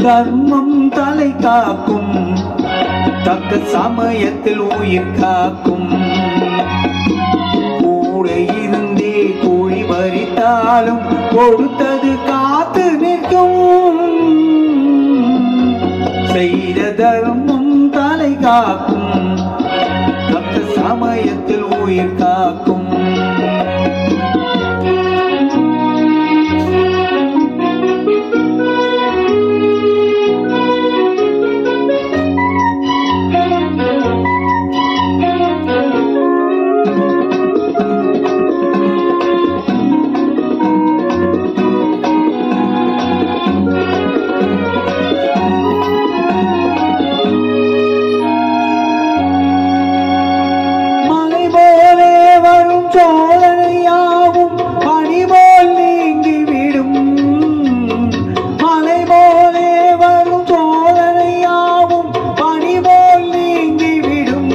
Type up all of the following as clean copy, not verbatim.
தர்மம் தலை காக்கும், தக்க சமயத்தில் உயிர் காக்கும். கூட இருந்தே கூலி பறித்தாலும் கொடுத்தது காத்து நிற்கும். செய்த தர்மம் தலை காக்கும், தக்க சமயத்தில் உயிர் காக்கும். சோதனையாவும் பனிபோல் நீங்கிவிடும். மலை போலே வரும் சோதனையாவும் பனிபோல் நீங்கிவிடும்.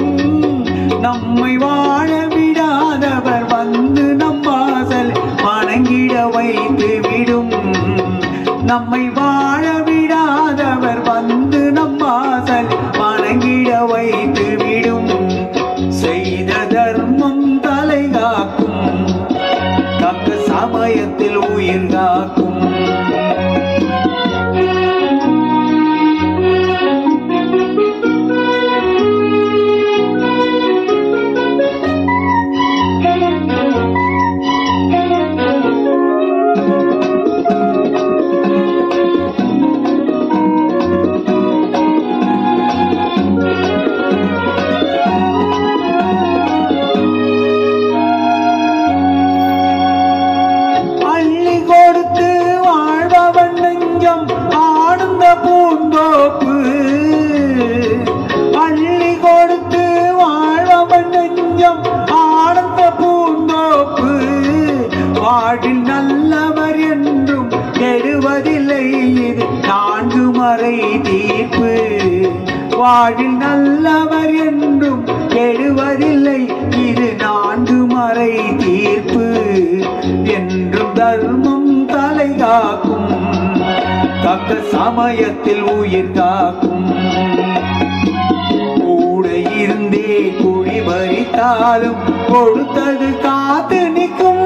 நம்மை வாழ விடாதவர் வந்து நம் வாசல் வணங்கிட வைத்து விடும். நம்மை வாழ விடாதவர் வந்து நம் வாசல் வணங்கிட வைத்து விடும். செய்த தர்மம் தலை காக்கும், தக்க சமயத்தில் உயிர் காக்கும். ஆனந்த பூந்தோப்பு அள்ளி கொடுத்து வாழ்வன் நெஞ்சம் ஆனந்த பூந்தோப்பு. வாழில் நல்லவர் என்றும் கெடுவதில்லை, இது 4 மறை தீர்ப்பு. வாழில் நல்லவர் என்றும் கெடுவதில்லை, இது 4 மறை தீர்ப்பு. என்றும் தர்மம் தலை காக்கும், தக்க சமயத்தில் உயிர் காக்கும். கூட இருந்தே குழி பறித்தாலும் கொடுத்தது காத்து நிற்கும்.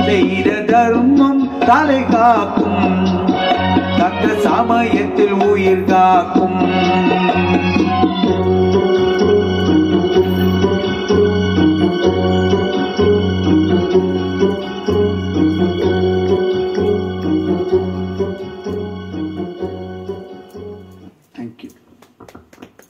செய்த தர்மம் தலை காக்கும், தக்க சமயத்தில் உயிர் காக்கும்.